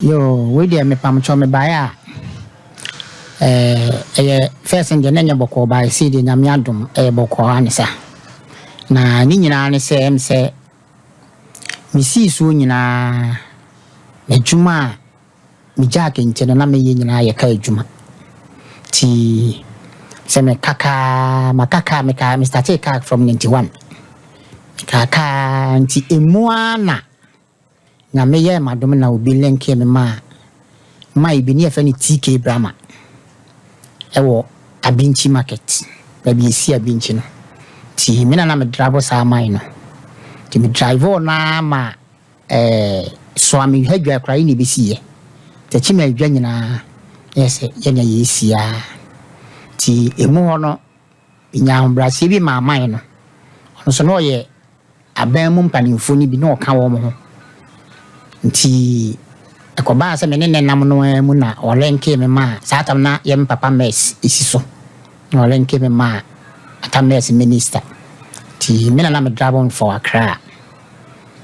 Yo, we dey me pam cho me baya. First and then boko by see the nyame adom boko anisa. Na ni nyina ne se mi si so nyina adwuma mi jaake nche na me ye nyina ye ka adwuma. Ti se me kaka me ka me start kaka from 91. Kaka nti emuana na me ye madom na obi lenke me ma ibi ni efe ni TK Brahma ewo Abinchi market na bi esi Abinchi no ti me na me drive sa man no ti me drive na ma so am hadwa krai ni besi ye te chi me adwa nyina yes ye na ye sia ti emu ho no nya brase bi ma man no ono so no ye aban mu mpanimfo ni bi no ka wo mo nti akoba se me ne nam no mu na olenke me ma satam na yem papa mes isi so na olenke me ma atames minister ti me na me drive on for Accra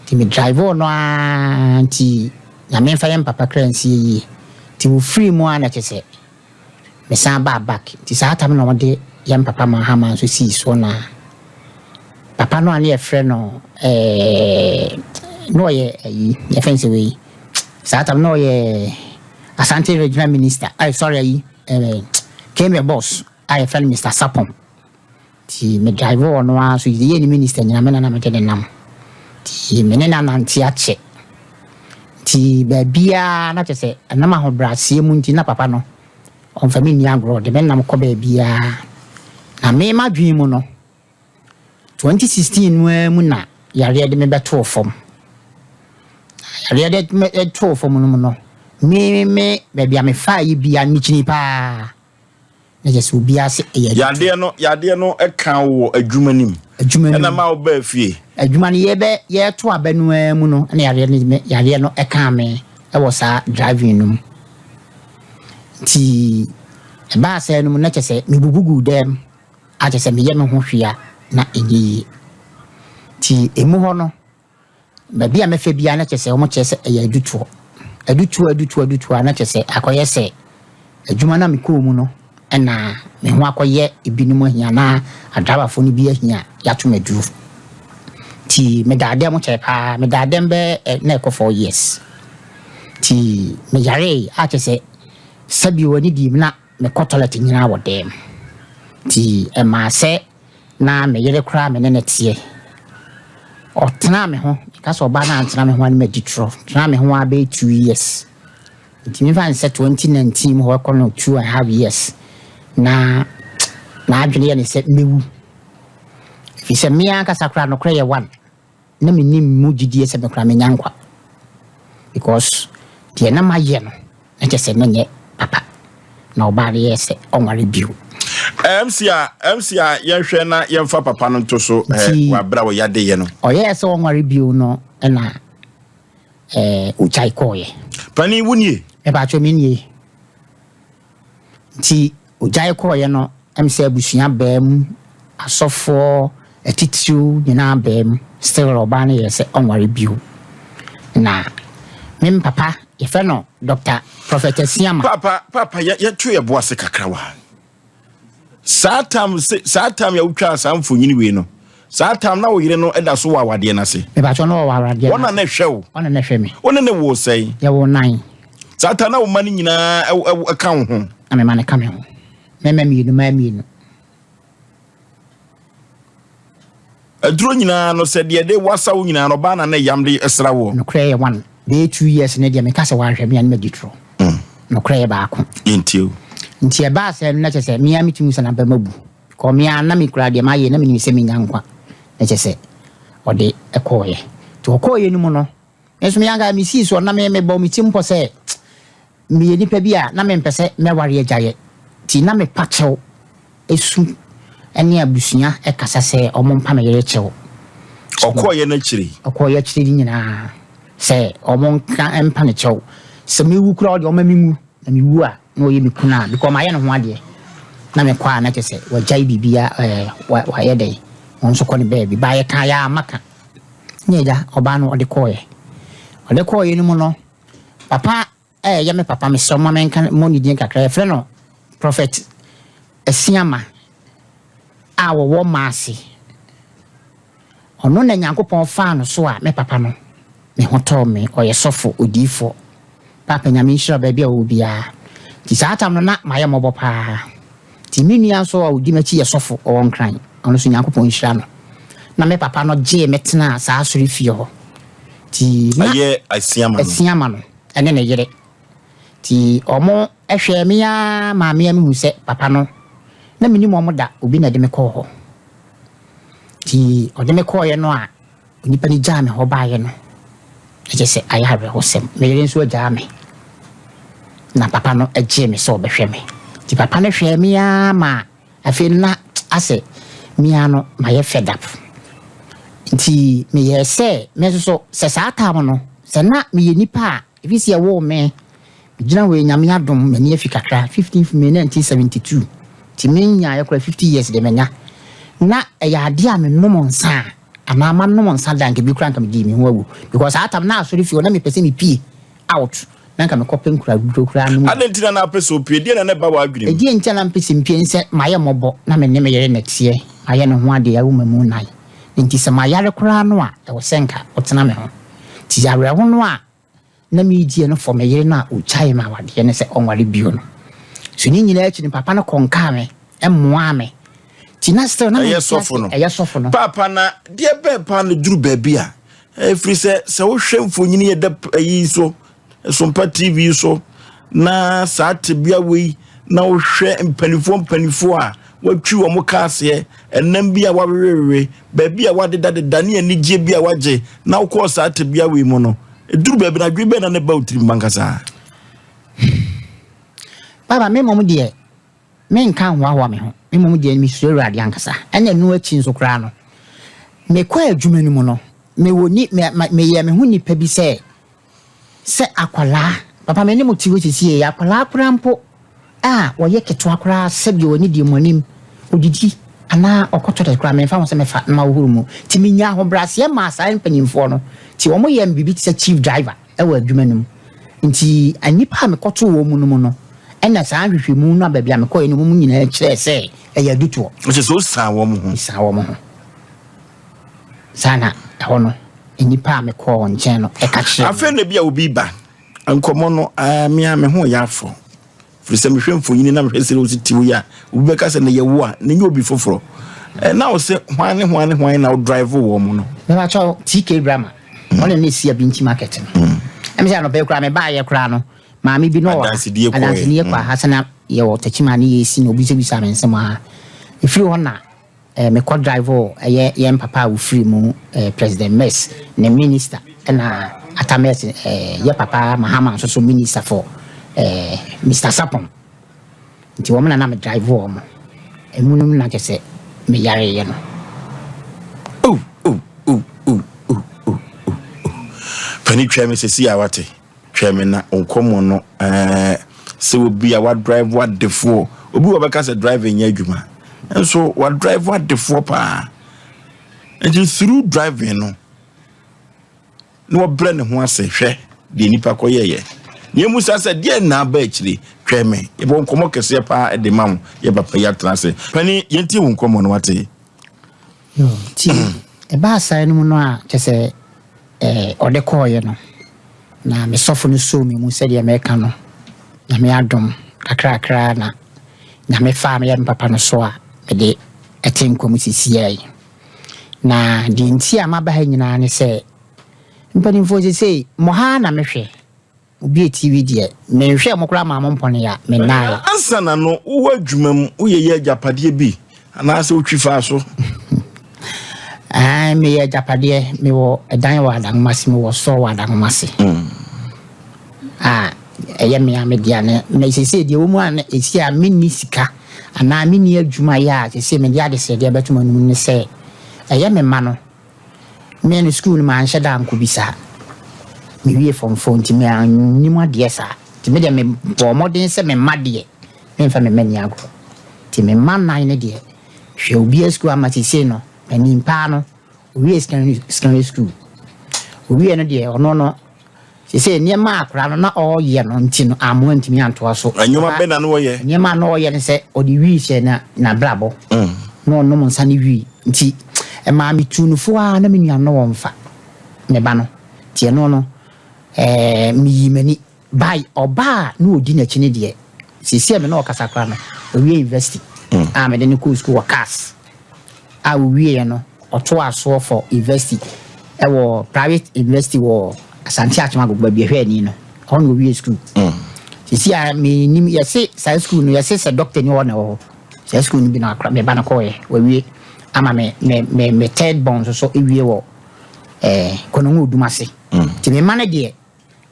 ti me drive on no anti na me fa yem papa kransi yi ti wo free mu ana chese me san back ti satam na wode yem papa ma ha man so si so na papa no ani e friend no no ye fancy way satam no ye Asante regional minister came a boss I friend Mr. Sapom ti me driver no so ye ni minister nyina me na me de nam ti me ne na nanti ache ti ba bia na chese na ma ho brasie mu nti na papa no on family agro de me nam ko ba bia na me ma dwen mu no 2016 mu na yare de me beto form yare de me beto form no me baby am fa yi bia mi chini pa na je so bia se yade no e kan wo adwuma nim na ma wo ba fie adwuma ne ye to abanu mu no na yare no e kan me e wo sa driving no ti e ba se no na chese mi bubugu dem a chese me ye me ho hwia na enyi ti emu ho no ba bia me fa bia na chese o mo chese e adutu na chese akoye se adwuma na me ko mu no na me ho akoye ebinimu ahia na adraba fo ni bi ahia ya to meduru ti me dade mo chepa me dade be na ko 4 years ti me yare a chese sabi woni di na me kotolet nyina wo dem ti e ma se na me yere kra me ne tie o tena me ho ka so ba na tena me ho ani meditro tena me ho abe 2 years nti me fan se 2019 ho ko no 2.5 years na adwene ne se mewu fi se me aka sakra no kra ye 1 na me nim mu gidie se me kra me nyankwa because tie na maye no na je se no nye papa na obare ye se onware biu MCA yenhwe na yemfa papa no to so wa bra wo yade ye no yes onware biu no na uchai koye pani wunie e ba cho minie ti uchai koye no MCA busuya bam asofo etitiu nyina bam still obane ye se onware biu na mem papa ye fe no Dr. Prophet Siama papa ye tu ye boase kakrawa Satam ya utwa samfo nyini we no satam na wo yire no eda so wa wade na se me ba cho no wa wade wona na hwe wona na hwe me wona ne wo sei ya wo 9 satam na wo mani nyina e kan ho na me mane ka me ho me ma mi aduro nyina no se de wasa wo nyina no ba na yamde esra wo no kra ye 1 de 2 years ne de me ka se wa hwe me an meditro no kra ye ba ko intio nti e ba se na chese mi amiti musa na ba mabu ko mi na mi kura de ma ye na mi se mi nyankwa na chese ode ekoye to okoye ni mu no enso mi anga mi si so na me bo mi timpo se mi ye nipa bia na me mpese me ware ajaye ti na me pachew esu ene abusunya e kasa se omo mpa me yere chew okoye na chiri nyina se omo nka mpa ne chew se mi wu kura ode omo mi mu na mi wu a no ye mi kuna because my no ho ade na me kwa na chese wa jai bibia wa ye dey on so ko ni baby ba ye kan ya maka nyeja oba no ode koye ni mu no papa ya me papa me so ma men kan money din kakra frɛ no prophet Esiama a wo maase ono na Nyankopɔn fa no so a me papa no me hoto me oye sofo odifo papa nyame nhyira ba bia obia ti saatam no na maye mobo pa ti minua so a odi machi ye sofo o nkran ono so Nyankopɔn nhyira no na me papa no gye metena saa sori fie ho ti na aye Esiama no ene ne yere ti omo ehwe me ya maame am hu se papa no na mini mo da obi na de me kɔ ho ti ode me kɔ ye no a onipa ni gya me ho ba ye no eje se ayare ho sem me yere nso gya me na papa no agye me so obehwe me ti papa no hwe me ya ma afi na ase me ya no ma ye fed up ti me ye se me so se sa tam no se na me ye nipa ebi se ye wo me gina we nyame adom mani afikakra 15th May 1972 ti menya yakora 50 years de menya na ya ade a me nom nsa ana ma nom nsa danke bi kura nka me di me ho awu because atam na asori fi na me pese me pie out na nka me kopen kura kura no adentina na pese opie die na ne ba wa adwene e die ntia na pese mpie nse maye mobo na me ne me yere netie aye ne ho ade ya wo mamu nai nti se mayare kura no a e wo senka otena me ho ti yare ho no a na me die no for me yere na o chai ma wade ne se onware bio no so ni nyina achi ni papa no konka me emmoa me tina still na eye sofo no papa na de be pa no duru ba bia free se wo hwe mfonyini ye da yi so SOMPA TV so na saate bia we na wo hwe mpanifo a watwi wo mokase enam bia wawewe ba bia wadeda de dane ani gye bia wagye na wo ko saate bia we mu no duru ba bi na dwe be na ne ba utiri bankasa baba me mom de me nka hwa me ho me mom de mi sure rade ankasa anya nu achi nso kra no me kwa adwuma ni mu no me woni me ye me hu nipa bi se akwala papa me ni muti wo sisi ya akwala kra mpo wo ye keto akra se bi woni di monim odidi ana okoto de kra me fa mo se me fa ma uhuru mu ti mi nya ho brase ma sa mpanimfo no ti wo mo ye mbibi ti chief driver e wa adwuma ni mu nti anipa me koto wo mu no mu no ena saa hwehwe mu no ababia me koye no mu nyina kire se ya duto o se so sa wo mu ho sana hono enipa me ko nche no e ka kire afa na bia obi ba ankomo no me ho ya afo firi se me hwe mfonyini na me hwe se o tiwo ya obi be ka se na ye wo a na nye obi foforo na o se hwan na o drive wo mu no me ba cho TK Brahma on ne sia binti market em se no be kra me ba ye kra no maami bi no adansidie kwa hasana ye wo tachimani yesi no bi se bisa me nsema ifiri hona me co driver ye papa wo free mu president mess ne minister na atames ye papa mahama so minister for Mr. Sapon nti wo na me driver mo emunum na kese me yare ye no pani tweme se si awate tweme na onkomo no se obi a wa drive wa defo obi wa beka se drive nya adwuma enso wa drive wa defo pa and through driving no bre ne ho ase hwe de nipa koyeye ne musa se de na ba akire tweme e bo nkomo kese pa de mam ye papa ya trase pani yenti wo nkomo no wate yo ti e ba sa no no a kese ode koye no na me sofo no so me mu se de America no na me adom kakra na me fa me papa no so a me de etinko mu sisiai na di nti a maba ha nyina ne se mpani fo se mo ha na me hwe obi TV de me hwe mo kra ma mo mpone ya me nai ansa na no wo adwumam wo ye agapade bi ana se otwi fa so me ye agapade me wo edan wa dan masi me wo so wa dan masi eye me amedia ne na sese de wo mu an esi a mini sika ana mini adwuma ya sese me dia de se de betuma nu ne se eye me ma no me no school ma anhye da nko bisa me wie from phone ti me animu ade sa ti me de me bo modern se me ma de me fa me mani ago ti me ma nan ne de hwe obi school ama sese no animpa no wie secondary school obi no de ono no say near Mark rather not all year until I'm going to me and to us. And you might be an way. Near man, no, and say, or the wee say na blabble. No, no, one sunny wee. Tea. And mammy tune for an amino no one fat. Nebano. Tia no. Me many buy or bar no dinner chinidie. See, see, I'm no casacrano. We invest. I'm at the cool school cast. I will be or 2 hours for investing. Our private investing or Santiago baby here, you know, on we school. You see, I mean, you say, science school, you say, a doctor, you know, science school, be not me banacoy, where we am me third bonds or so if you were Conomu Dumasi. To be manager,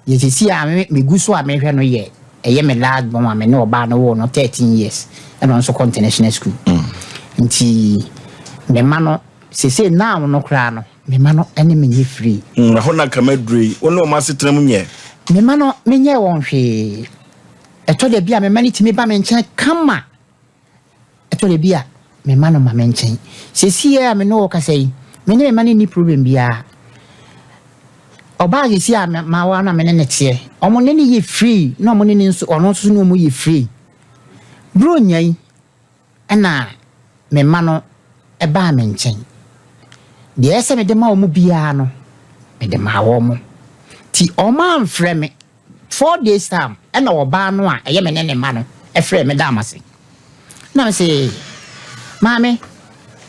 you see, I me good so I may have no year. A year me lad, but I may know about no 13 years, and also international school. Until me mano, say now no crown. Me mano any me free. Hona kamedri. Ono masitena munye. Me mano menye won hwe. Eto de bia me mani timi ba me nchen kama. Eto de bia me mano ma me nchen. Sesi ya me no ka sei. Me ne me mani ni problem bia. Oba ge si a ma wa na me ne tie. Omo ne ni ye free. No omo ne ni nso ono nso no mo ye free. Bro nyai. Ana me mano e ba me nchen. The SM de ma omu bia no me de ma wo mo ti o man frɛ me 4 days time e na oba no a eye me ne ma no e frɛ me da amase na me say maame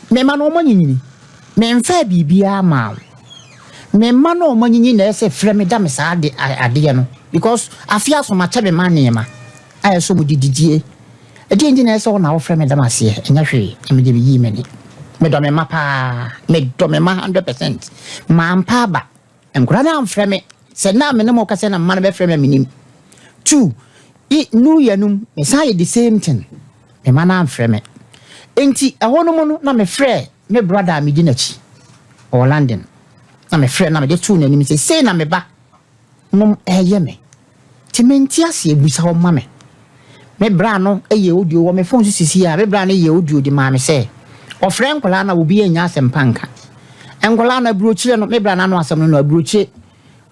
me ma no manyini me mfa bibia ma me ma no manyini na se frɛ me da me sa ade no because afia so ma chebe ma ne ma aye so mu dididie e di na se wo na wo frɛ me da amase enya hwe e me de bi yi me ni me do me mapa me do me ma 100% ma mpa ba enkura na amfrɛ me se na me no mo ka se na ma na be frɛ me minim 2 I nu yanum me say the same thing me ma na amfrɛ me enti ɛho no mo no na me frɛ me brother me di nachi o London na me frɛ na me de tu na nim se na me ba no ɛyɛ me ti me nti ase ebusa ho ma me bra no ɛyɛ audio wo me phone sisi a me bra no ɛyɛ audio di ma me se o friend kola na obi enya asempanka enkola na brochire no me bra na no asem no brochire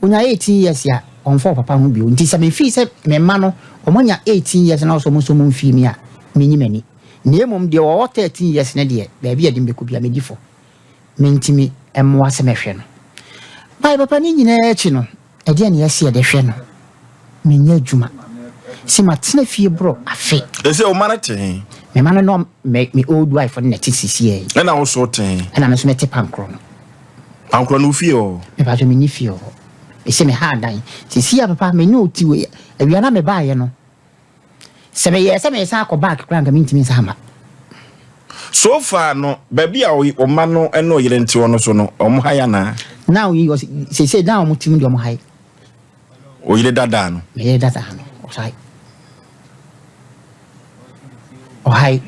onya 18 years ya onfo papa ho bio nti se me fi se me ma no omonya 18 years na so mo fi mi a menyi mani na emom de o 13 years na de ba bia de mbeku bia medifo mentimi emmo ase mehwe no bai papa ni nyina echi no e de na yesi e de hwe no menya adwuma si matena fie bro afe ese o manate me man no me old wife on net CCA and I also ten and I'm so meti pankro no fie o me ba me ni fie o e se me ha dan CCA papa me no ti we e wi na me ba ye no se me sa ko back kran ga mintimi sa ma so far no baby a o ma no eno yire nti wono so no o mo haya na now you say down mo timi do mo hay o yire dada no me yire dada no o sai o hay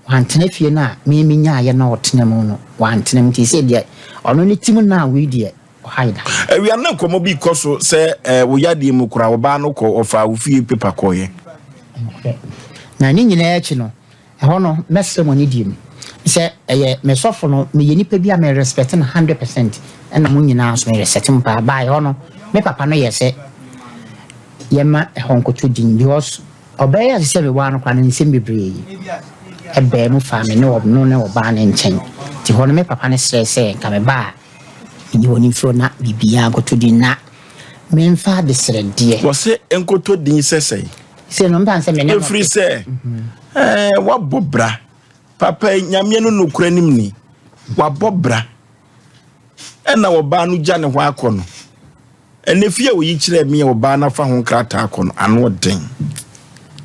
wantene fie na me nya ye na otene mu no wantene mti se de ono ni timu na we de o hay da we na komo bi koso se wo yade mu kura wo ba no ko ofa wo fie paper koye na ni nyina echi no ho no messe mo ni di mu se me sofo no me yeni pa bi a me respect na 100% na mo nyina so me respect mo pa ba ho no me papa no ye se ye ma honkoto din because obey se be wa no kwa na nsem bebre ebe mu fa me no ne oba na nchen ti ho no me papa ne stress ka me ba ni woni fro na bibia goto din na me mfa de srede wo se enkoto din sesei se no mban se me ne free se wa bobra papa nyame no nokura nim ni wa bobra na wo ba no gya ne ho akono ene fie wo yi kire me wo ba na fa ho krata akono ano den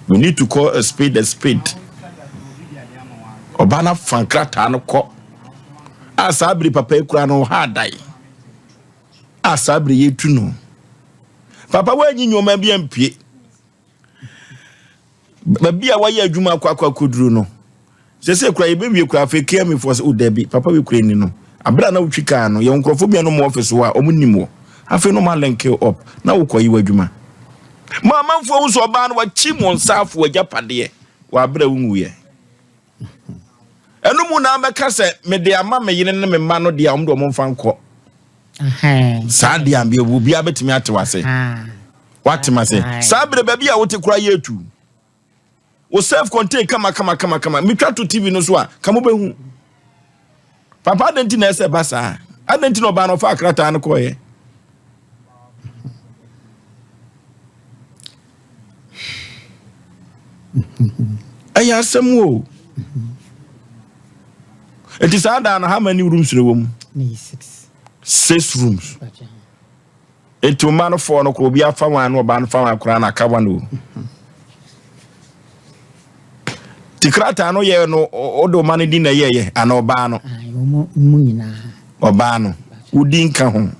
we need to call a spade obana fa krata no ko asabri papa ekura no ha dai asabri yetu no papa wa nyi nyoma bia mpie babia wa ya adwuma akwa koduru no sese kura ye bewie kura fa kia me for udabi papa we kura ni no abra na utwika no ye nkrofo bia no mo office wa omunimo afi no ma link up na wo koyi wadwuma mama mfo wo so ba no wa chi mo nsafo wa japade wa abra wunwu ye enu mu na meka se me de ama me yene ne me ma no de am do mo mfa nko Sadi ambi obi abetimi ate wase. What ma say? Sabre baby a wote kura yetu. Wo self contain kama. Me twa to TV no so a kamo behu. Papa denti na ese basa. Adenti no ba no fa akrata no koye. Aya asem It is hard how many rooms in the room? 6 rooms. It to man for no could be a fan or ban fan crana cavano. Tikrata no ye no odo money dinner ye and Obano. Obano. Udinka home.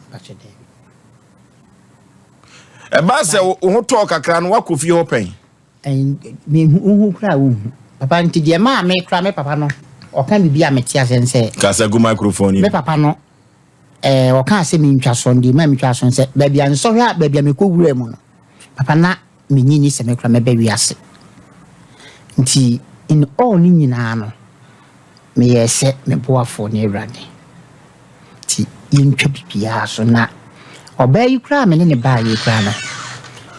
A bass who talk a crown walk with your pain. And me who cry. Papa, into dear ma make cry, papa no. Or can be a metias and say, Casago microphone. Me papa no. Or can't say me just on the mammy trust and say, baby, I'm sorry, baby, I'm a cool remon. Papa na me niece and make my baby as. Nti in all Nino, me set me poor for near running. Ti in Chopia so na. Or bear you cram and any bar you cram.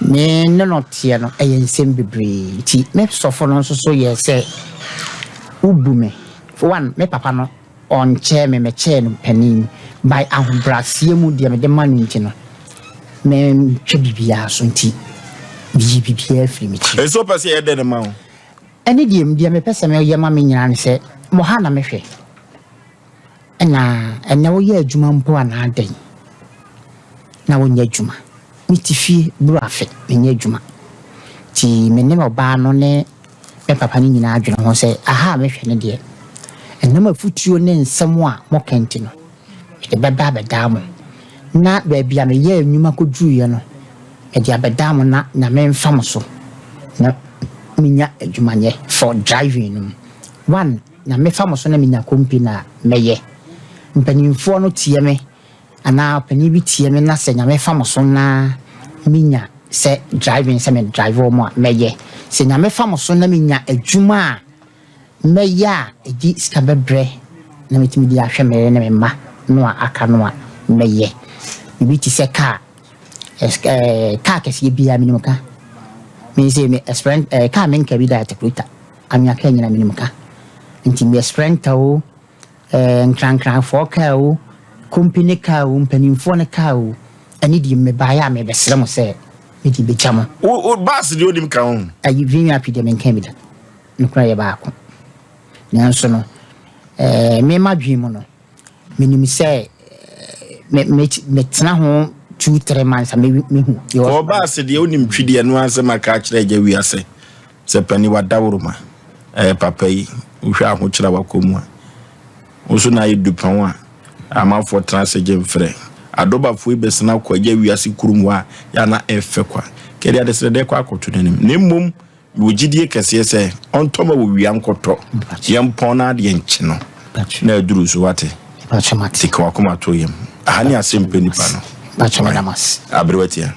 Me no not here no a same be ti me suffer no so yes say ubume. For one, me papa no on chair me chair no panim by ahombrasie mu de me de manu ntino me twa bibia so nti bibia free me chi so pass e de ma o ene de me pese me ye ma me nyina ne se mo ha na me hwe ena wo ye adwuma mpo ana adan na wo nya adwuma mi ti fie bro afe me nya adwuma ti me ne oba no ne me papa ni nyina adwene ho se aha me hwe ne de enama futuo ne nsem a mokenti no e beba bedam na baabi a me ye anwuma kodruye no e dia bedam na me mfam so na minya adwumanye for driving no one na me fam so na minya company na meye mpanimfo no tie me ana pani bi tie me na se nya me fam so na minya se driving se me driver mo meye se nya me fam so na minya adwuma meya edi skabebre na metimi di ahwe me ne me no aka no meye bibi ti se car kesi bia minimum ka me say me sprint car men ka bi da tekruta amya ka nyina minimum ka nti me sprint o nkran for ka o company ka o mpanimfo ne ka o ani di me ba ya me besere mo se me di be chamo o bus di odim ka ho ayi vimi api de men ka mi da nkra ye ba ko nanso no me madwi mo no minim say me tena ho 2-3 months me hu o ba se de onim twide no anse maka kire ja wi ase se pani wadawroma papa yi uhwa ho kire wakomu a oso na yi dupan a amafo transe je mfre adoba fo ibesina kwa ja wi ase kurum a ya na efe kwa kede ade se de kwa akoto nanim nemmom wogidie kese se ontoma wo wi ankoto yempon na de enchi no na aduru so wate bachamatik kwa kuma to yem ahani asempeni pa no bachamamas abrewatia